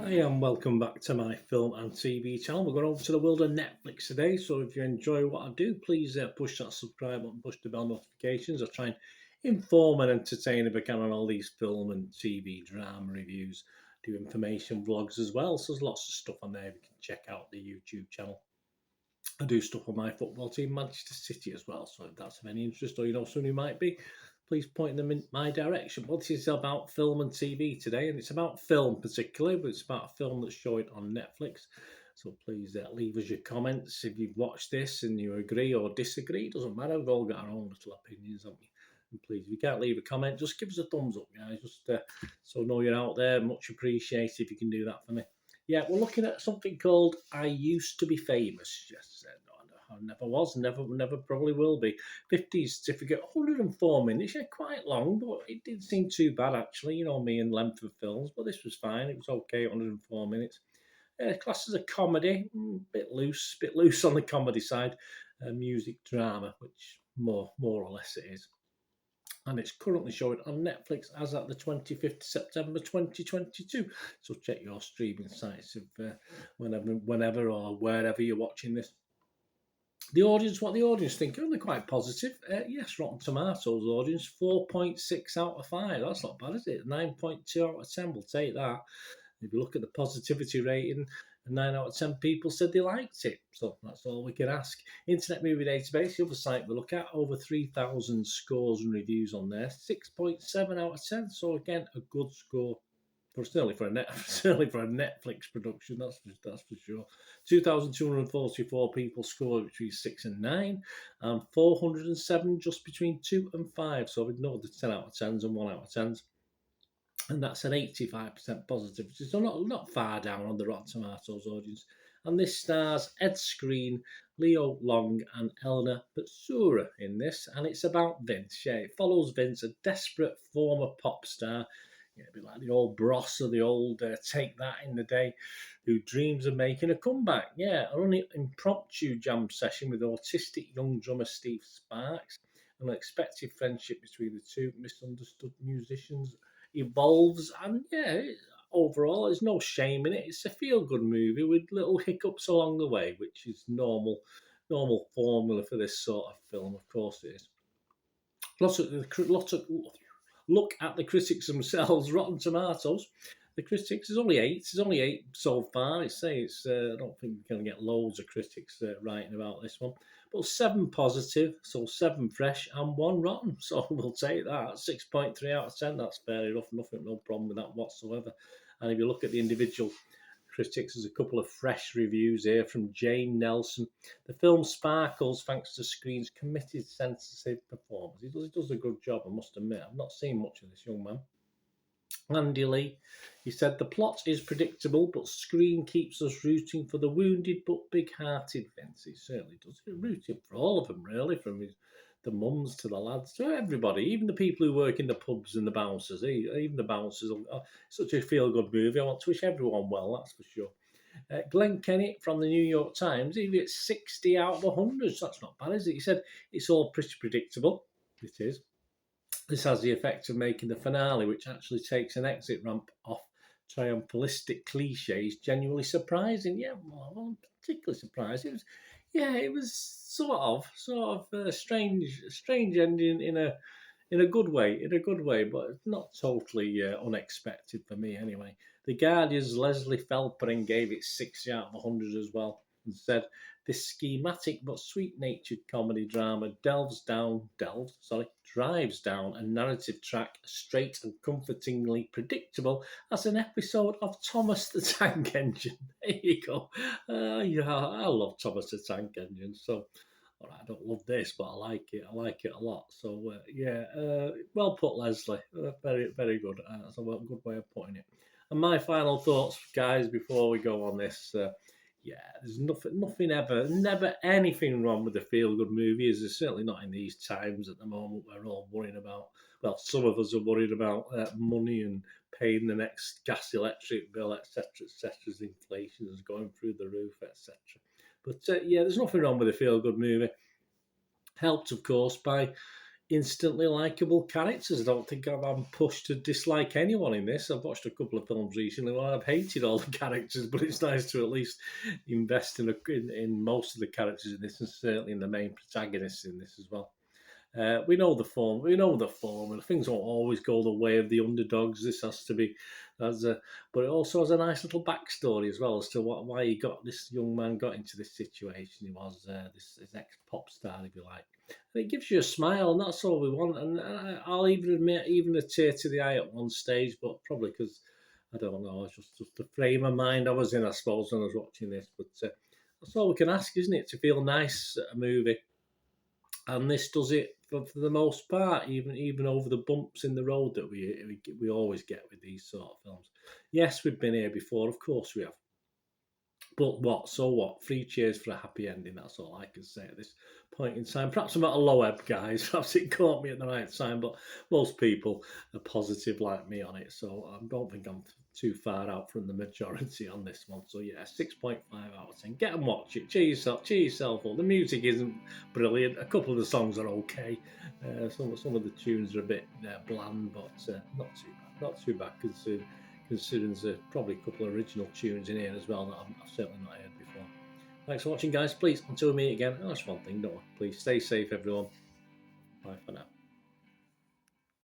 Hi and welcome back to my film and TV channel. We're going over to the world of Netflix today. So if you enjoy what I do, please push that subscribe button, push the bell notifications. I try and inform and entertain if I can on all these film and TV drama reviews. Do information vlogs as well. So there's lots of stuff on there. You can check out the YouTube channel. I do stuff on my football team, Manchester City, as well. So if that's of any interest or you know someone who might be, please point them in my direction. But this is about film and TV today, and it's about film particularly, but it's about a film that's showing on Netflix. So please leave us your comments if you've watched this and you agree or disagree. It doesn't matter. We've all got our own little opinions, haven't we? And please, if you can't leave a comment, just give us a thumbs up, guys. Just so I know you're out there. Much appreciated if you can do that for me. Yeah, we're looking at something called I Used to Be Famous. Yes, no, I never was, never probably will be. 50s certificate, 104 minutes. Yeah, quite long, but it didn't seem too bad actually. You know me and length of films, but this was fine. It was okay, 104 minutes. Class as a comedy, bit loose on the comedy side. Music drama, which more or less it is. And it's currently showing on Netflix as at the 25th September 2022. So check your streaming sites of whenever or wherever you're watching this. The audience, what the audience think? They're quite positive. Yes, Rotten Tomatoes audience, 4.6 out of 5. That's not bad, is it? 9.2 out of 10. We'll take that. If you look at the positivity rating, 9 out of 10 people said they liked it. So that's all we can ask. Internet Movie Database, the other site we look at, over 3,000 scores and reviews on there. 6.7 out of 10. So again, a good score. Certainly for a Netflix production, that's for sure. 2,244 people scored between 6 and 9, and 407 just between 2 and 5. So I've ignored the 10 out of 10s and 1 out of 10s. And that's an 85% positivity. So not far down on the Rotten Tomatoes audience. And this stars Ed Skrein, Leo Long, and Eleanor Batsura in this. And it's about Vince. Yeah, it follows Vince, a desperate former pop star. Yeah, a bit like the old Bros or the old Take That in the day, who dreams of making a comeback. Yeah, an impromptu jam session with autistic young drummer Steve Sparks. An unexpected friendship between the two misunderstood musicians evolves, and yeah, overall there's no shame in it. It's a feel-good movie with little hiccups along the way, which is normal formula for this sort of film. Of course it is. Lots of look at the critics themselves. Rotten Tomatoes, the critics is only 8. There's only 8 so far. I don't think we're going to get loads of critics writing about this one, but 7 positive, so 7 fresh and 1 rotten. So we'll take that. 6.3 out of 10. That's fair enough. No problem with that whatsoever. And if you look at the individual critics, there's a couple of fresh reviews here from Jane Nelson. The film sparkles thanks to Skrein's committed, sensitive performance. He does a good job, I must admit. I've not seen much of this young man. Andy Lee, he said, the plot is predictable, but Skrein keeps us rooting for the wounded but big-hearted Vince. He certainly does. He's rooting for all of them, really, from the mums to the lads to everybody, even the people who work in the pubs and the bouncers. Even the bouncers. Such a feel-good movie. I want to wish everyone well, that's for sure. Glenn Kennett from the New York Times, he gets 60 out of 100. So that's not bad, is it? He said, it's all pretty predictable. It is. This has the effect of making the finale, which actually takes an exit ramp off triumphalistic cliches, genuinely surprising. Yeah, well, I'm particularly surprised. It was sort of a strange ending in a good way, but not totally unexpected for me anyway. The Guardian's Leslie Felpering gave it 60 out of 100 as well, and said this schematic but sweet-natured comedy drama drives down a narrative track straight and comfortingly predictable as an episode of Thomas the Tank Engine. There you go. Yeah, I love Thomas the Tank Engine, so I don't love this, but I like it. I like it a lot. So well put, Leslie. Very, very good. That's a good way of putting it. And my final thoughts, guys, before we go on this. There's never anything wrong with a feel-good movie. There's certainly not in these times at the moment. We're all worrying about. Well, some of us are worried about money and paying the next gas, electric bill, etc., etc. As inflation is going through the roof, etc. But there's nothing wrong with a feel-good movie. Helped, of course, by instantly likable characters. I don't think I'm pushed to dislike anyone in this. I've watched a couple of films recently where I've hated all the characters, but it's nice to at least invest in most of the characters in this, and certainly in the main protagonists in this as well. We know the form. We know the form, and things won't always go the way of the underdogs. This has to be, but it also has a nice little backstory as well as to why he got this young man got into this situation. He was this ex pop star, if you like, and it gives you a smile, and that's all we want. And I'll even admit, even a tear to the eye at one stage, but probably because I don't know, it's just the frame of mind I was in, I suppose, when I was watching this. But that's all we can ask, isn't it? To feel nice at a movie, and this does it for the most part, even over the bumps in the road that we always get with these sort of films. Yes, we've been here before, of course we have. But what? So what? Three cheers for a happy ending. That's all I can say at this point in time. Perhaps I'm at a low ebb, guys. Perhaps it caught me at the right time. But most people are positive like me on it, so I don't think I'm too far out from the majority on this one. So yeah, 6.5 out of 10. Get and watch it. Cheer yourself. Cheer yourself up. The music isn't brilliant. A couple of the songs are okay. Some of the tunes are a bit bland, but not too bad. Not too bad considering there's probably a couple of original tunes in here as well that I've certainly not heard before. Thanks for watching, guys. Please, until we meet again, that's one thing, don't we? Please stay safe, everyone. Bye for now.